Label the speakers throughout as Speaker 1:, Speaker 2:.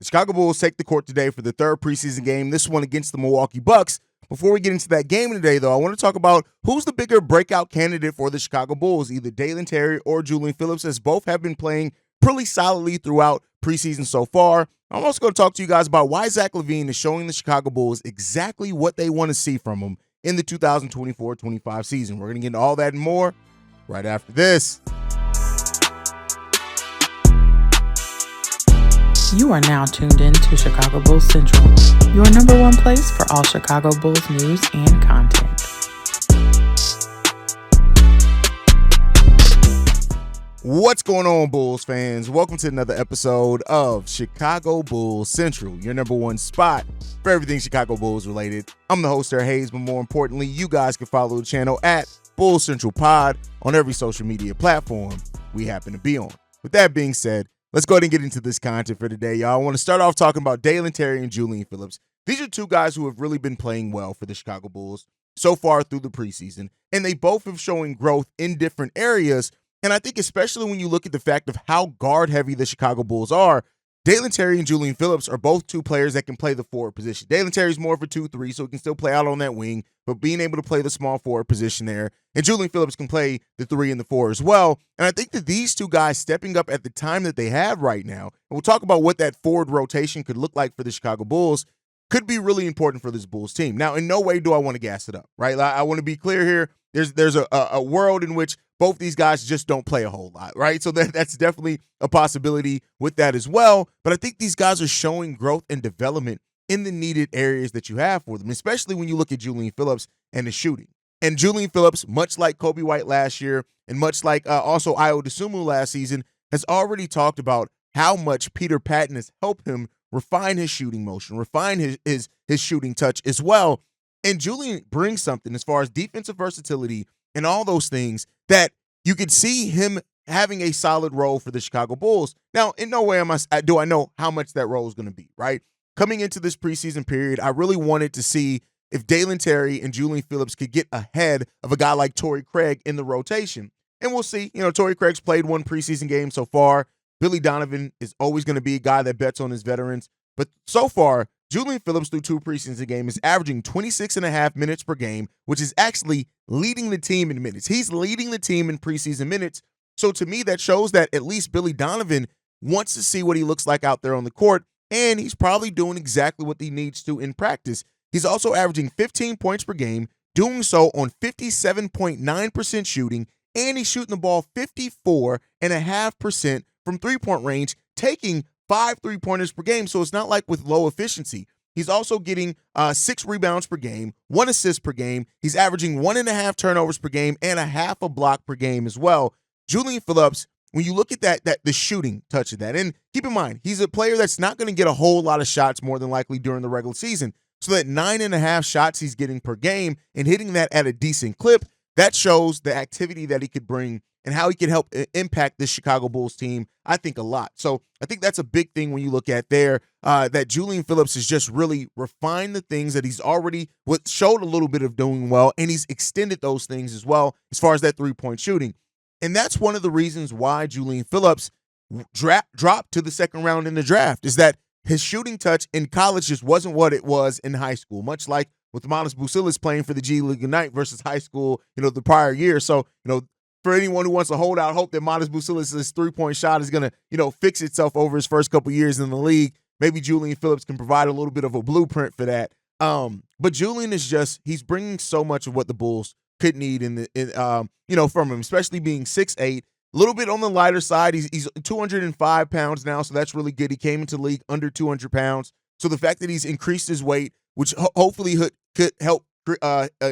Speaker 1: The Chicago Bulls take the court today for the third preseason game, this one against the Milwaukee Bucks. Before we get into that game today, though, I want to talk about who's the bigger breakout candidate for the Chicago Bulls, either Dalen Terry or Julian Phillips, as both have been playing pretty solidly throughout preseason so far. I'm also going to talk to you guys about why Zach LaVine is showing the Chicago Bulls exactly what they want to see from him in the 2024-25 season. We're going to get into all that and more right after this.
Speaker 2: You are now tuned in to Chicago Bulls Central, your number one place for all Chicago Bulls news and content.
Speaker 1: What's going on, Bulls fans? Welcome to another episode of Chicago Bulls Central, your number one spot for everything Chicago Bulls related. I'm the host there, Haize, but more importantly, you guys can follow the channel at Bulls Central Pod on every social media platform we happen to be on. With that being said, let's go ahead and get into this content for today, y'all. I want to start off talking about Dalen Terry and Julian Phillips. These are two guys who have really been playing well for the Chicago Bulls so far through the preseason, and they both have shown growth in different areas. And I think especially when you look at the fact of how guard-heavy the Chicago Bulls are, Dalen Terry and Julian Phillips are both two players that can play the forward position. Dalen Terry's more of a 2-3, so he can still play out on that wing, but being able to play the small forward position there. And Julian Phillips can play the 3 and the 4 as well. And I think that these two guys stepping up at the time that they have right now, and we'll talk about what that forward rotation could look like for the Chicago Bulls, could be really important for this Bulls team. Now, in no way do I want to gas it up, right? I want to be clear here. There's a world in which both these guys just don't play a whole lot, right? So that's definitely a possibility with that as well. But I think these guys are showing growth and development in the needed areas that you have for them, especially when you look at Julian Phillips and the shooting. And Julian Phillips, much like Coby White last year and much like also Dosunmu last season, has already talked about how much Peter Patton has helped him refine his shooting motion, refine his shooting touch as well. And Julian brings something as far as defensive versatility and all those things that you could see him having a solid role for the Chicago Bulls. Now, in no way do I know how much that role is going to be, right? Coming into this preseason period, I really wanted to see if Dalen Terry and Julian Phillips could get ahead of a guy like Torrey Craig in the rotation. And we'll see. Torrey Craig's played one preseason game so far. Billy Donovan is always going to be a guy that bets on his veterans. But so far, Julian Phillips through 2 preseason games is averaging 26.5 minutes per game, which is actually leading the team in minutes. He's leading the team in preseason minutes. So to me, that shows that at least Billy Donovan wants to see what he looks like out there on the court, and he's probably doing exactly what he needs to in practice. He's also averaging 15 points per game, doing so on 57.9% shooting, and he's shooting the ball 54.5% from three-point range, taking 5 3-pointers per game, so it's not like with low efficiency. He's also getting 6 rebounds per game, 1 assist per game. He's averaging 1.5 turnovers per game and a half a block per game as well. Julian Phillips, when you look at the shooting touch of that, and keep in mind, he's a player that's not going to get a whole lot of shots more than likely during the regular season. So that 9.5 shots he's getting per game and hitting that at a decent clip, that shows the activity that he could bring and how he can help impact this Chicago Bulls team, I think, a lot. So I think that's a big thing when you look at there, that Julian Phillips has just really refined the things that he's already showed a little bit of doing well, and he's extended those things as well as far as that 3-point shooting. And that's one of the reasons why Julian Phillips dropped to the second round in the draft, is that his shooting touch in college just wasn't what it was in high school, much like with Manas Busilis playing for the G League Ignite versus high school, the prior year. So, for anyone who wants to hold out hope that Manas Busilis' 3-point shot is going to, fix itself over his first couple years in the league, maybe Julian Phillips can provide a little bit of a blueprint for that. But Julian is he's bringing so much of what the Bulls could need from him, especially being 6'8", a little bit on the lighter side. He's 205 pounds now, so that's really good. He came into the league under 200 pounds. So the fact that he's increased his weight, which hopefully could help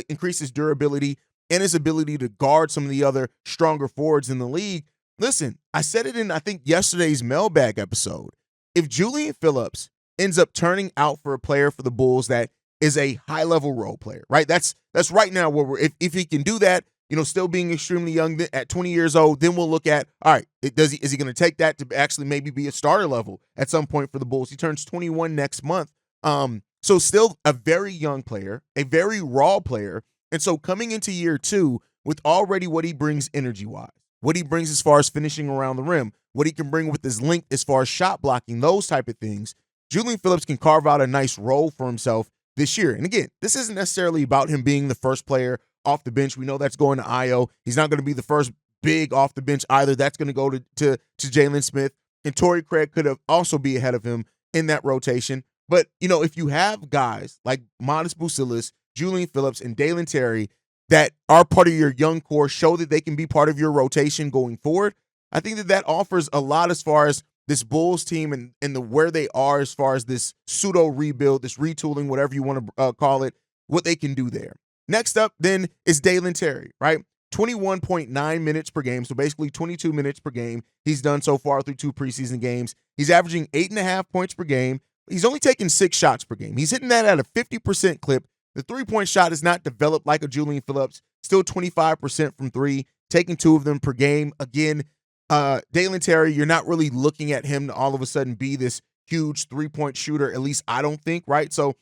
Speaker 1: increase his durability and his ability to guard some of the other stronger forwards in the league. Listen, I said it in, I think, yesterday's mailbag episode. If Julian Phillips ends up turning out for a player for the Bulls that is a high-level role player, right? That's right now where if he can do that, still being extremely young at 20 years old, then we'll look at, all right, is he going to take that to actually maybe be a starter level at some point for the Bulls? He turns 21 next month. So still a very young player, a very raw player. And so coming into year 2 with already what he brings energy-wise, what he brings as far as finishing around the rim, what he can bring with his length as far as shot blocking, those type of things, Julian Phillips can carve out a nice role for himself this year. And again, this isn't necessarily about him being the first player off the bench. We know that's going to Io. He's not going to be the first big off the bench either. That's going to go to Jalen Smith. And Torrey Craig could have also be ahead of him in that rotation. But, if you have guys like Modest Bucilis, Julian Phillips, and Dalen Terry that are part of your young core, show that they can be part of your rotation going forward, I think that offers a lot as far as this Bulls team and where they are as far as this pseudo rebuild, this retooling, whatever you want to call it, what they can do there. Next up then is Dalen Terry, right? 21.9 minutes per game, so basically 22 minutes per game he's done so far through 2 preseason games. He's averaging 8.5 points per game. He's only taking 6 shots per game. He's hitting that at a 50% clip. The three-point shot is not developed like a Julian Phillips, still 25% from 3, taking 2 of them per game. Again, Dalen Terry, you're not really looking at him to all of a sudden be this huge three-point shooter, at least I don't think, right? So,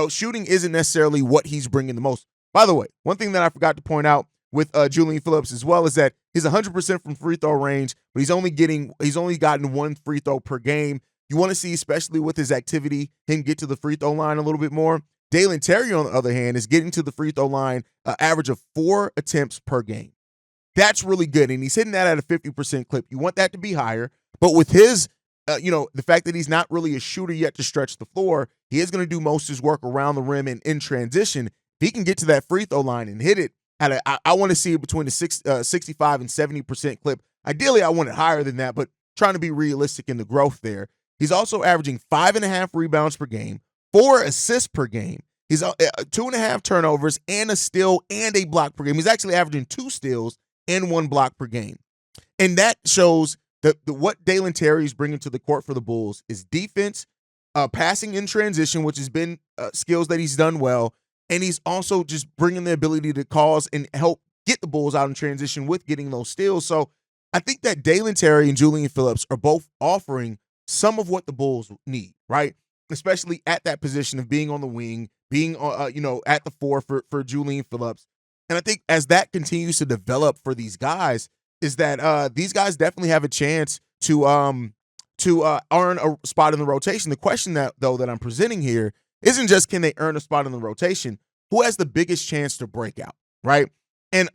Speaker 1: shooting isn't necessarily what he's bringing the most. By the way, one thing that I forgot to point out with Julian Phillips as well is that he's 100% from free throw range, but he's only gotten 1 free throw per game. You want to see, especially with his activity, him get to the free throw line a little bit more. Dalen Terry, on the other hand, is getting to the free throw line average of 4 attempts per game. That's really good, and he's hitting that at a 50% clip. You want that to be higher, but with his, the fact that he's not really a shooter yet to stretch the floor, he is going to do most of his work around the rim and in transition. If he can get to that free throw line and hit it I want to see it between the 65 and 70% clip. Ideally, I want it higher than that, but trying to be realistic in the growth there. He's also averaging 5.5 rebounds per game, 4 assists per game. He's 2.5 turnovers and a steal and a block per game. He's actually averaging 2 steals and 1 block per game. And that shows that what Dalen Terry is bringing to the court for the Bulls is defense, passing in transition, which has been skills that he's done well, and he's also just bringing the ability to cause and help get the Bulls out in transition with getting those steals. So I think that Dalen Terry and Julian Phillips are both offering some of what the Bulls need, right? Especially at that position of being on the wing, being at the 4 for Julian Phillips. And I think as that continues to develop for these guys, is that these guys definitely have a chance to earn a spot in the rotation. The question that I'm presenting here isn't just can they earn a spot in the rotation, who has the biggest chance to break out, right? And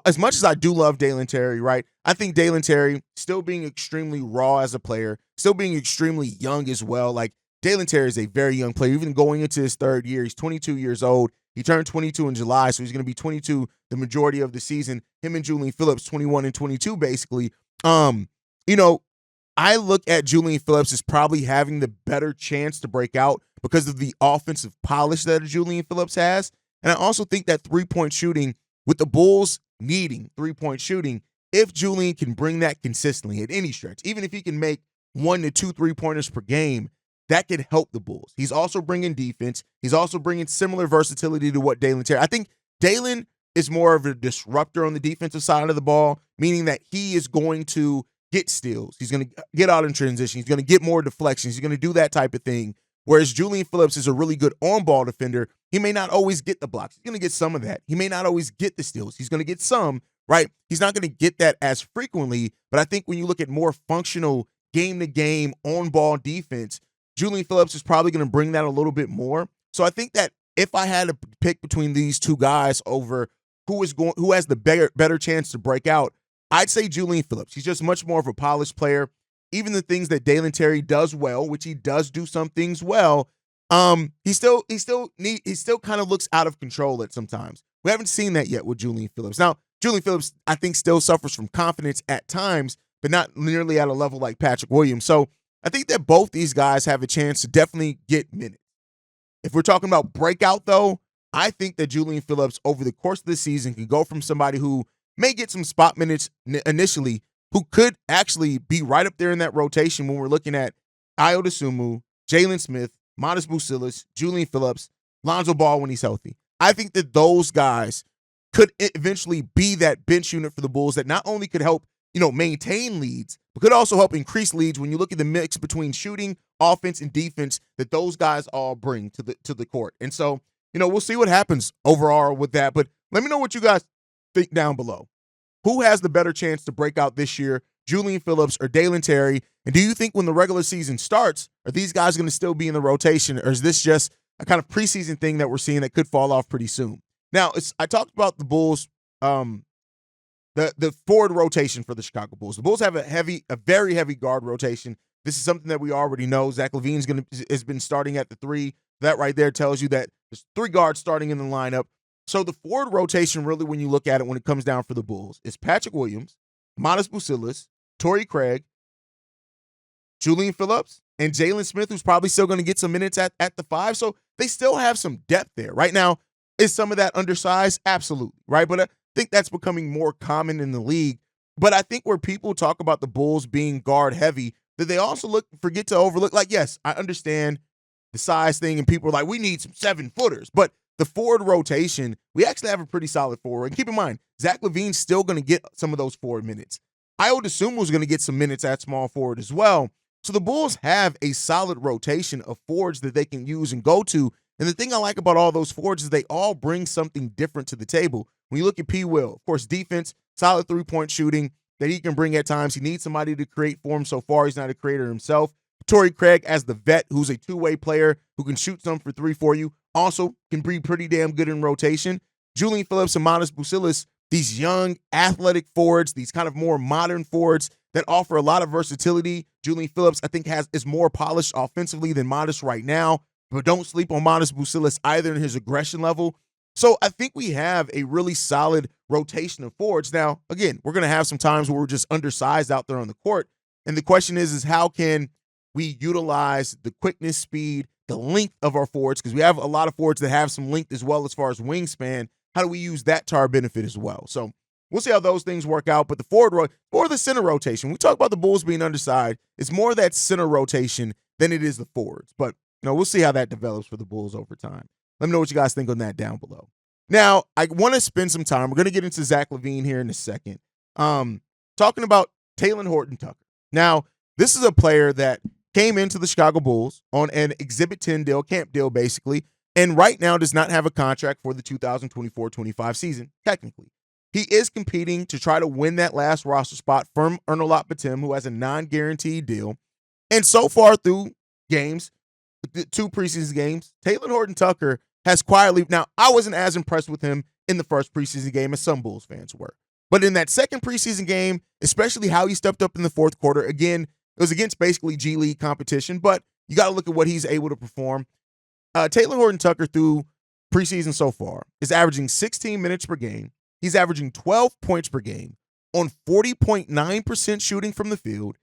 Speaker 1: as much as I do love Dalen Terry, right, I think Dalen Terry still being extremely raw as a player, still being extremely young as well. Like Dalen Terry is a very young player, even going into his 3rd year. He's 22 years old. He turned 22 in July, so he's going to be 22 the majority of the season. Him and Julian Phillips, 21 and 22, basically. I look at Julian Phillips as probably having the better chance to break out because of the offensive polish that Julian Phillips has. And I also think that three-point shooting, with the Bulls needing three-point shooting, if Julian can bring that consistently at any stretch, even if he can make 1 to 2 3-pointers per game, that could help the Bulls. He's also bringing defense. He's also bringing similar versatility to what Dalen Terry. I think Dalen is more of a disruptor on the defensive side of the ball, meaning that he is going to get steals. He's going to get out in transition. He's going to get more deflections. He's going to do that type of thing. Whereas Julian Phillips is a really good on-ball defender. He may not always get the blocks. He's going to get some of that. He may not always get the steals. He's going to get some, right? He's not going to get that as frequently, but I think when you look at more functional game-to-game on-ball defense, Julian Phillips is probably going to bring that a little bit more. So I think that if I had to pick between these two guys over who has the better chance to break out, I'd say Julian Phillips. He's just much more of a polished player. Even the things that Dalen Terry does well, which he does do some things well, he still kind of looks out of control at sometimes. We haven't seen that yet with Julian Phillips. Now, Julian Phillips, I think, still suffers from confidence at times, but not nearly at a level like Patrick Williams. So I think that both these guys have a chance to definitely get minutes. If we're talking about breakout, though, I think that Julian Phillips over the course of the season can go from somebody who may get some spot minutes initially, who could actually be right up there in that rotation when we're looking at Dosunmu, Jalen Smith, Modest Bucilis, Julian Phillips, Lonzo Ball when he's healthy. I think that those guys could eventually be that bench unit for the Bulls that not only could help, maintain leads, but could also help increase leads when you look at the mix between shooting, offense, and defense that those guys all bring to the court. And so, we'll see what happens overall with that. But let me know what you guys think down below. Who has the better chance to break out this year, Julian Phillips, or Dalen Terry? And do you think when the regular season starts, are these guys going to still be in the rotation, or is this just a kind of preseason thing that we're seeing that could fall off pretty soon? Now, I talked about the Bulls, the forward rotation for the Chicago Bulls. The Bulls have a very heavy guard rotation. This is something that we already know. Zach LaVine has been starting at the 3. That right there tells you that there's 3 guards starting in the lineup. So the forward rotation, really, when you look at it, when it comes down for the Bulls, is Patrick Williams, Manas Bucilis, Torrey Craig, Julian Phillips, and Jalen Smith, who's probably still going to get some minutes at the 5. So they still have some depth there. Right now, is some of that undersized? Absolutely, right? But I think that's becoming more common in the league. But I think where people talk about the Bulls being guard heavy, that they also forget to overlook, like, yes, I understand the size thing, and people are like, we need some 7-footers. But the forward rotation, we actually have a pretty solid forward. And keep in mind, Zach LaVine's still going to get some of those forward minutes. Dosunmu is going to get some minutes at small forward as well. So the Bulls have a solid rotation of forwards that they can use and go to. And the thing I like about all those forwards is they all bring something different to the table. When you look at P. Will, of course, defense, solid 3-point shooting that he can bring at times. He needs somebody to create for him. So far, he's not a creator himself. Torrey Craig as the vet, who's a 2-way player who can shoot some for 3 for you, also can be pretty damn good in rotation. Julian Phillips and Manas Bucilis, these young athletic forwards, these kind of more modern forwards that offer a lot of versatility. Julian Phillips, I think, is more polished offensively than Manas right now, but don't sleep on Manas Bucilis either in his aggression level. So I think we have a really solid rotation of forwards. Now, again, we're going to have some times where we're just undersized out there on the court. And the question is how can we utilize the quickness, speed, the length of our forwards, because we have a lot of forwards that have some length as well as far as wingspan. How do we use that to our benefit as well? So we'll see how those things work out. But the forward, or the center rotation, we talk about the Bulls being undersized. It's more that center rotation than it is the forwards. But we'll see how that develops for the Bulls over time. Let me know what you guys think on that down below. Now, I want to spend some time. We're going to get into Zach LaVine here in a second. Talking about Talen Horton-Tucker. Now, this is a player that came into the Chicago Bulls on an Exhibit 10 deal, camp deal basically, and right now does not have a contract for the 2024-25 season, technically. He is competing to try to win that last roster spot from Ernolot Batum, who has a non-guaranteed deal. And so far through games, the 2 preseason games, Talen Horton-Tucker has quietly, now I wasn't as impressed with him in the first preseason game as some Bulls fans were. But in that second preseason game, especially how he stepped up in the fourth quarter, again, it was against basically G League competition, but you got to look at what he's able to perform. Talen Horton-Tucker through preseason so far is averaging 16 minutes per game. He's averaging 12 points per game on 40.9% shooting from the field,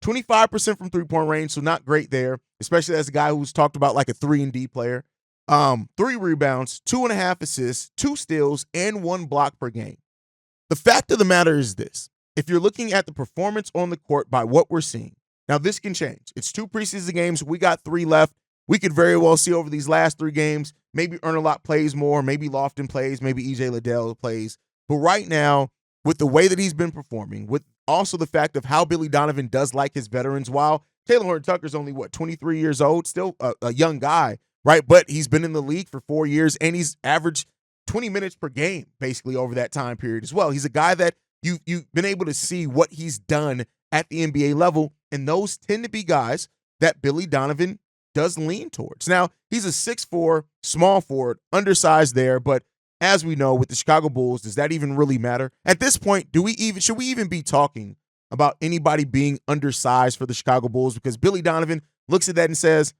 Speaker 1: 25% from 3-point range, so not great there, especially as a guy who's talked about like a 3-and-D player. 3 rebounds, 2.5 assists, 2 steals, and 1 block per game. The fact of the matter is this. If you're looking at the performance on the court by what we're seeing, now this can change. It's 2 preseason games. We got 3 left. We could very well see over these last 3 games, maybe Ernolot plays more, maybe Lofton plays, maybe EJ Liddell plays. But right now, with the way that he's been performing, with also the fact of how Billy Donovan does like his veterans, while Talen Horton-Tucker's only, 23 years old, still a young guy, right? But he's been in the league for 4 years, and he's averaged 20 minutes per game, basically, over that time period as well. He's a guy that you've been able to see what he's done at the NBA level, and those tend to be guys that Billy Donovan does lean towards. Now, he's a 6'4", small forward, undersized there, but as we know, with the Chicago Bulls, does that even really matter? At this point, should we even be talking about anybody being undersized for the Chicago Bulls? Because Billy Donovan looks at that and says,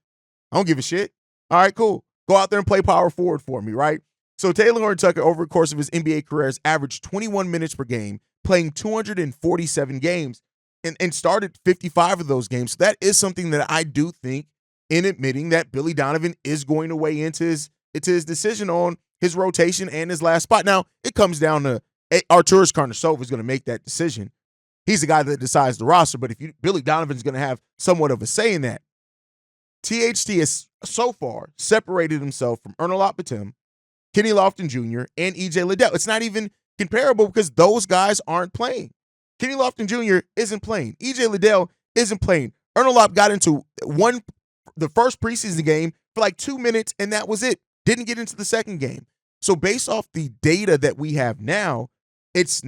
Speaker 1: I don't give a shit. All right, cool. Go out there and play power forward for me, right? So Talen Horton-Tucker, over the course of his NBA career, has averaged 21 minutes per game, playing 247 games, and started 55 of those games. So that is something that I do think, in admitting that Billy Donovan is going to weigh into his decision on his rotation and his last spot. Now, it comes down to Arturas Karnisovas is going to make that decision. He's the guy that decides the roster, but Billy Donovan's going to have somewhat of a say in that. THT has so far separated himself from Ernolot Batum, Kenny Lofton Jr., and EJ Liddell. It's not even comparable because those guys aren't playing. Kenny Lofton Jr. isn't playing. EJ Liddell isn't playing. Ernolot got into the first preseason game for like 2 minutes, and that was it. Didn't get into the second game. So based off the data that we have now, it's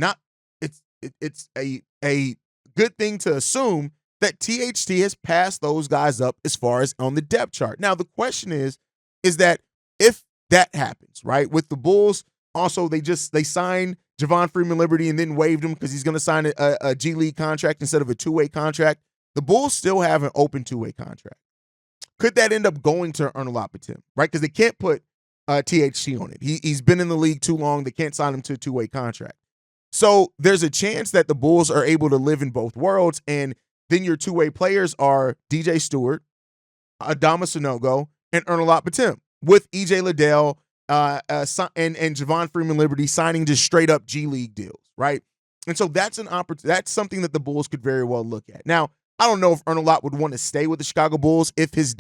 Speaker 1: a good thing to assume that THT has passed those guys up as far as on the depth chart. Now, the question is that if that happens, right, with the Bulls, also they signed Javon Freeman-Liberty and then waived him because he's going to sign a G League contract instead of a two-way contract. The Bulls still have an open two-way contract. Could that end up going to Ernelat, right? Because they can't put THT on it. He's been in the league too long. They can't sign him to a two-way contract. So there's a chance that the Bulls are able to live in both worlds, and then your two-way players are DJ Stewart, Adama Sanogo, and Ernelat, with EJ Liddell and Javon Freeman-Liberty signing just straight-up G League deals, right? And so that's that's something that the Bulls could very well look at. Now, I don't know if Ernelat would want to stay with the Chicago Bulls if his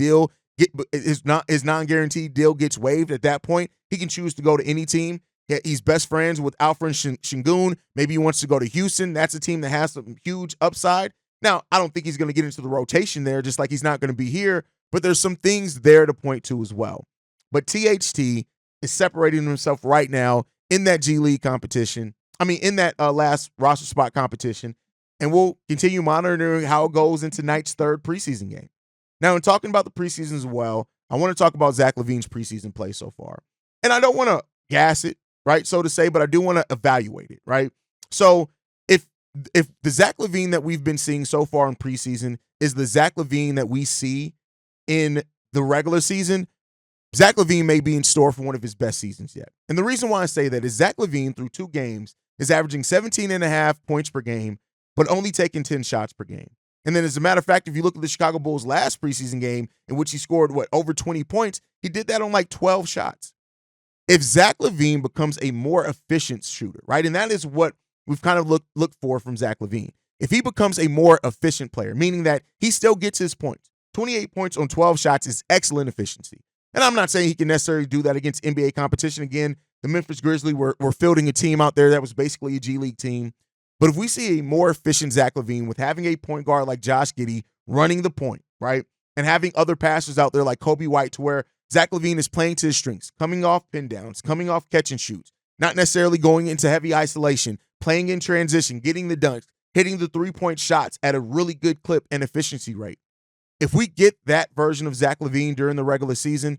Speaker 1: non-guaranteed deal gets waived. At that point, he can choose to go to any team. He's best friends with Alfred Sengun. Maybe he wants to go to Houston. That's a team that has some huge upside. Now, I don't think he's going to get into the rotation there, just like he's not going to be here, but there's some things there to point to as well. But THT is separating himself right now in that G League competition. In that last roster spot competition. And we'll continue monitoring how it goes into tonight's third preseason game. Now, in talking about the preseason as well, I want to talk about Zach LaVine's preseason play so far. And I don't want to gas it, right, so to say, but I do want to evaluate it, right? So if the Zach LaVine that we've been seeing so far in preseason is the Zach LaVine that we see in the regular season, Zach LaVine may be in store for one of his best seasons yet. And the reason why I say that is Zach LaVine, through 2 games, is averaging 17.5 points per game, but only taking 10 shots per game. And then, as a matter of fact, if you look at the Chicago Bulls' last preseason game, in which he scored, over 20 points, he did that on like 12 shots. If Zach LaVine becomes a more efficient shooter, right, and that is what we've kind of looked for from Zach LaVine. If he becomes a more efficient player, meaning that he still gets his points, 28 points on 12 shots is excellent efficiency. And I'm not saying he can necessarily do that against NBA competition. Again, the Memphis Grizzlies were fielding a team out there that was basically a G League team. But if we see a more efficient Zach LaVine with having a point guard like Josh Giddey running the point, right, and having other passers out there like Coby White, to where Zach LaVine is playing to his strengths, coming off pin downs, coming off catch and shoots, not necessarily going into heavy isolation, playing in transition, getting the dunks, hitting the three-point shots at a really good clip and efficiency rate. If we get that version of Zach LaVine during the regular season,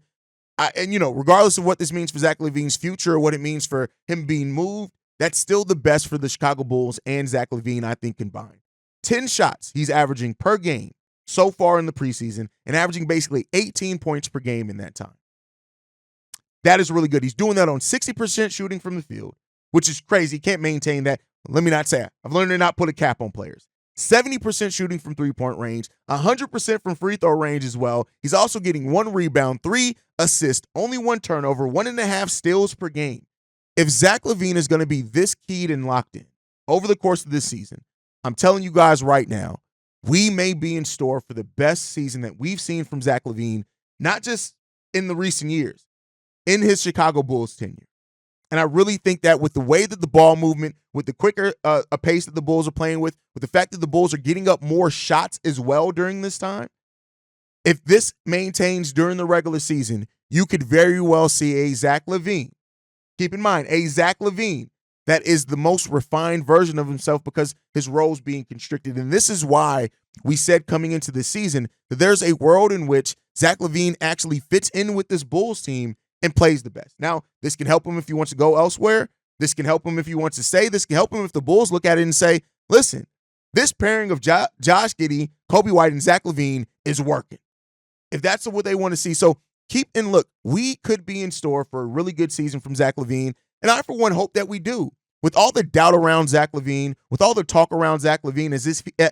Speaker 1: regardless of what this means for Zach LaVine's future or what it means for him being moved, that's still the best for the Chicago Bulls and Zach LaVine, I think, combined. 10 shots he's averaging per game so far in the preseason and averaging basically 18 points per game in that time. That is really good. He's doing that on 60% shooting from the field, which is crazy. He can't maintain that. Let me not say it. I've learned to not put a cap on players. 70% shooting from three-point range, 100% from free throw range as well. He's also getting 1 rebound, 3 assists, only 1 turnover, 1.5 steals per game. If Zach LaVine is going to be this keyed and locked in over the course of this season, I'm telling you guys right now, we may be in store for the best season that we've seen from Zach LaVine, not just in the recent years, in his Chicago Bulls tenure. And I really think that with the way that the ball movement, with the quicker a pace that the Bulls are playing with the fact that the Bulls are getting up more shots as well during this time, if this maintains during the regular season, you could very well see a Zach LaVine. Keep in mind, a Zach LaVine that is the most refined version of himself because his role's being constricted. And this is why we said coming into this season that there's a world in which Zach LaVine actually fits in with this Bulls team and plays the best. Now, this can help him if he wants to go elsewhere. This can help him if he wants to stay. This can help him if the Bulls look at it and say, listen, this pairing of Josh Giddey, Coby White, and Zach LaVine is working. If that's what they want to see. So look, we could be in store for a really good season from Zach LaVine, and I, for one, hope that we do. With all the doubt around Zach LaVine, with all the talk around Zach LaVine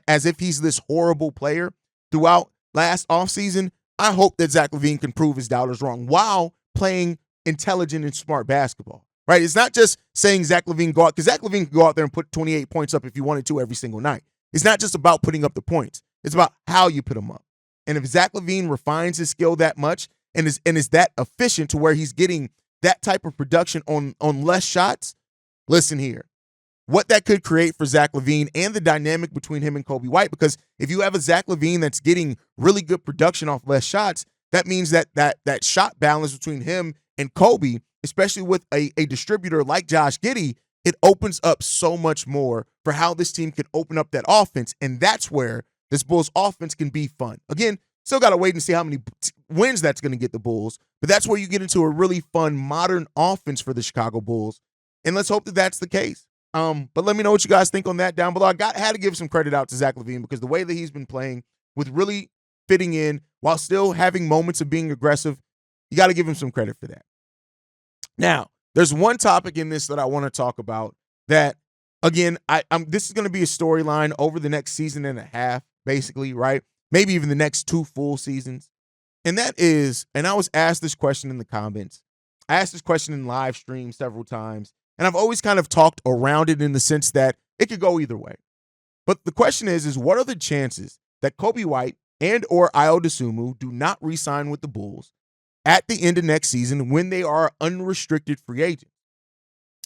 Speaker 1: as if he's this horrible player throughout last offseason, I hope that Zach LaVine can prove his doubters wrong while playing intelligent and smart basketball, right? It's not just saying Zach LaVine go out, because Zach LaVine can go out there and put 28 points up if he wanted to every single night. It's not just about putting up the points. It's about how you put them up. And if Zach LaVine refines his skill that much and is that efficient to where he's getting that type of production on less shots, listen here. What that could create for Zach LaVine and the dynamic between him and Coby White, because if you have a Zach LaVine that's getting really good production off less shots, that means that shot balance between him and Coby, especially with a distributor like Josh Giddey, it opens up so much more for how this team can open up that offense. And that's where this Bulls offense can be fun. Again, still got to wait and see how many wins that's going to get the Bulls. But that's where you get into a really fun modern offense for the Chicago Bulls. And let's hope that that's the case. But let me know what you guys think on that down below. I had to give some credit out to Zach LaVine because the way that he's been playing with really fitting in while still having moments of being aggressive, you got to give him some credit for that. Now, there's one topic in this that I want to talk about that, again, this is going to be a storyline over the next season and a half, basically, right? Maybe even the next 2 full seasons. And that is, and I was asked this question in the comments. I asked this question in live stream several times. And I've always kind of talked around it in the sense that it could go either way. But the question is what are the chances that Coby White and or Dosunmu do not re-sign with the Bulls at the end of next season when they are unrestricted free agents?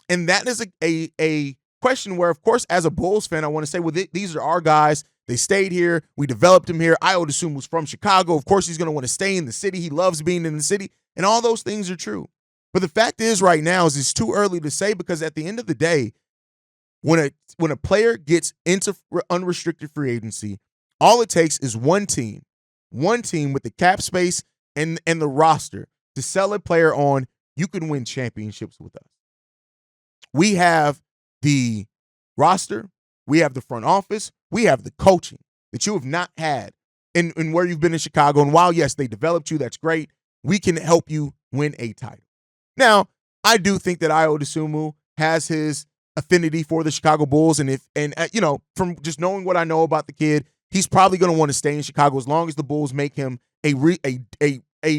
Speaker 1: And that is a question where, of course, as a Bulls fan, I want to say, well, these are our guys. They stayed here. We developed him here. Dosunmu was from Chicago. Of course, he's going to want to stay in the city. He loves being in the city. And all those things are true. But the fact is right now is it's too early to say because at the end of the day, when a player gets into unrestricted free agency, all it takes is one team with the cap space and the roster to sell a player on. You can win championships with us. We have the roster, we have the front office, we have the coaching that you have not had in where you've been in Chicago. And while, yes, they developed you, that's great. We can help you win a title. Now, I do think that Dosunmu has his affinity for the Chicago Bulls, and from just knowing what I know about the kid, he's probably going to want to stay in Chicago as long as the Bulls make him a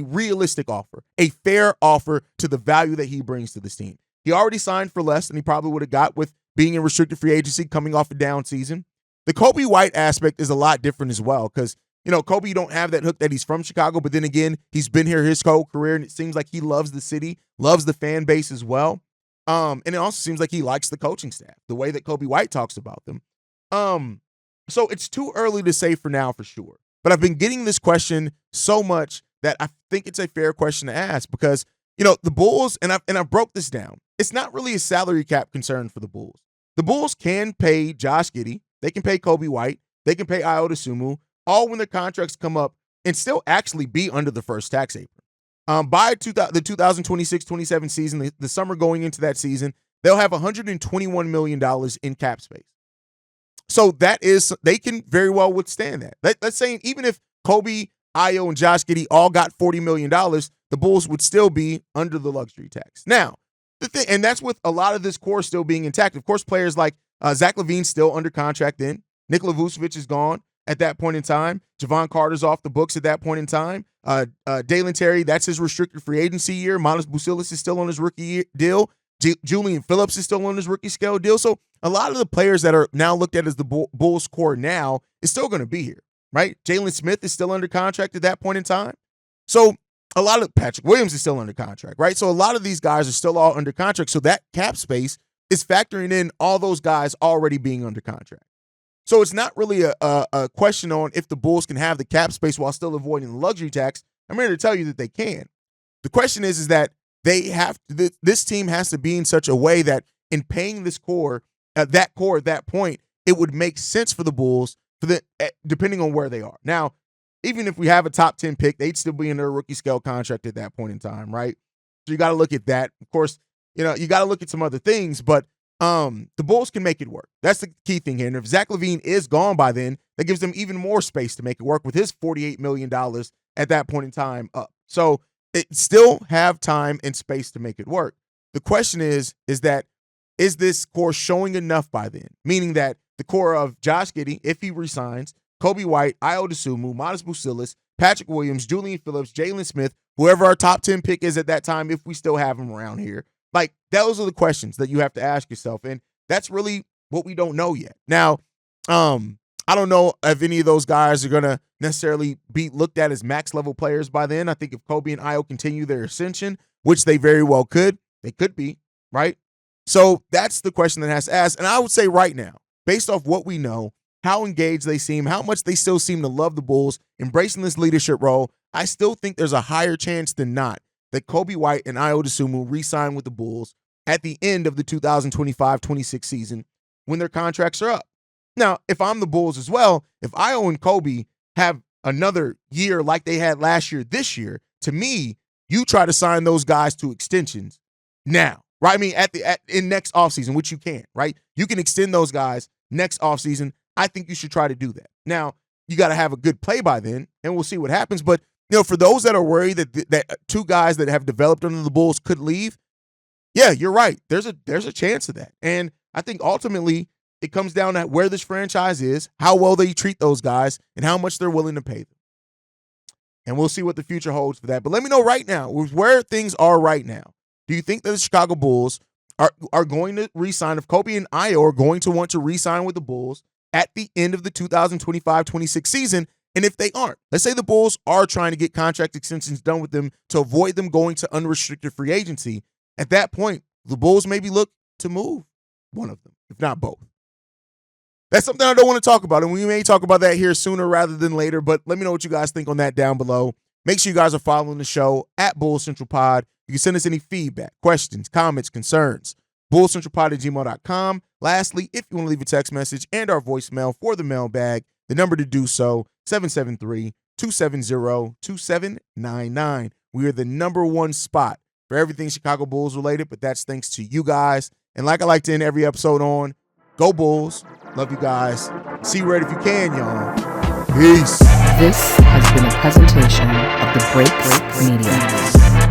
Speaker 1: realistic offer, a fair offer to the value that he brings to this team. He already signed for less than he probably would have got with being in restricted free agency coming off a down season. The Coby White aspect is a lot different as well because Coby, you don't have that hook that he's from Chicago, but then again, he's been here his whole career, and it seems like he loves the city, loves the fan base as well. And it also seems like he likes the coaching staff, the way that Coby White talks about them. So it's too early to say for now for sure. But I've been getting this question so much that I think it's a fair question to ask because, the Bulls, and I broke this down, it's not really a salary cap concern for the Bulls. The Bulls can pay Josh Giddey, they can pay Coby White, they can pay Dosunmu, all when their contracts come up and still actually be under the first tax apron. By the 2026-27 season, the summer going into that season, they'll have $121 million in cap space. So they can very well withstand that. Let's say even if Coby, and Josh Giddey all got $40 million, the Bulls would still be under the luxury tax. Now, the thing, and that's with a lot of this core still being intact. Of course, players like Zach LaVine still under contract in. Nikola Vucevic is gone at that point in time. Javon Carter's off the books at that point in time. Dalen Terry, that's his restricted free agency year. Manas Busilis is still on his rookie deal. Julian Phillips is still on his rookie scale deal. So a lot of the players that are now looked at as the Bulls core now is still going to be here, right? Jalen Smith is still under contract at that point in time. So a lot of Patrick Williams is still under contract, right? So a lot of these guys are still all under contract. So that cap space is factoring in all those guys already being under contract. So it's not really a question on if the Bulls can have the cap space while still avoiding the luxury tax. I'm here to tell you that they can. The question is that this team has to be in such a way that in paying this core at that point, it would make sense for the Bulls depending on where they are. Now, even if we have a top 10 pick, they'd still be in their rookie scale contract at that point in time, right? So you got to look at that. Of course, you got to look at some other things, but the Bulls can make it work. That's the key thing here. And if Zach LaVine is gone by then, that gives them even more space to make it work with his $48 million at that point in time up. So it still have time and space to make it work. The question is this core showing enough by then? Meaning that the core of Josh Giddey, if he resigns, Coby White, Dosunmu, Manas Busilis, Patrick Williams, Julian Phillips, Jalen Smith, whoever our top 10 pick is at that time, if we still have him around here. Like, those are the questions that you have to ask yourself. And that's really what we don't know yet. Now, I don't know if any of those guys are going to necessarily be looked at as max level players by then. I think if Coby and Io continue their ascension, which they very well could, they could be, right? So that's the question that has to ask. And I would say right now, based off what we know, how engaged they seem, how much they still seem to love the Bulls, embracing this leadership role, I still think there's a higher chance than not that Coby White and Dosunmu re-sign with the Bulls at the end of the 2025-26 season when their contracts are up. Now, if I'm the Bulls as well, if Io and Coby have another year like they had last year, this year, to me, you try to sign those guys to extensions now, right? I mean, in next offseason, which you can, right? You can extend those guys next offseason. I think you should try to do that. Now, you got to have a good play by then, and we'll see what happens. But, for those that are worried that two guys that have developed under the Bulls could leave, yeah, you're right. There's a chance of that. And I think ultimately it comes down to where this franchise is, how well they treat those guys, and how much they're willing to pay them. And we'll see what the future holds for that. But let me know right now, where things are right now. Do you think that the Chicago Bulls are going to re-sign, if Coby and Io are going to want to re-sign with the Bulls at the end of the 2025-26 season? And if they aren't, let's say the Bulls are trying to get contract extensions done with them to avoid them going to unrestricted free agency, at that point, the Bulls maybe look to move one of them, if not both. That's something I don't want to talk about, and we may talk about that here sooner rather than later, but let me know what you guys think on that down below. Make sure you guys are following the show at Bulls Central Pod. You can send us any feedback, questions, comments, concerns, bullscentralpod@gmail.com. Lastly, if you want to leave a text message and our voicemail for the mailbag, the number to do so, 773-270-2799. We are the number one spot for everything Chicago Bulls related, but that's thanks to you guys. And like I like to end every episode on, go Bulls. Love you guys. See you right if you can, y'all. Peace.
Speaker 2: This has been a presentation of the Break Media.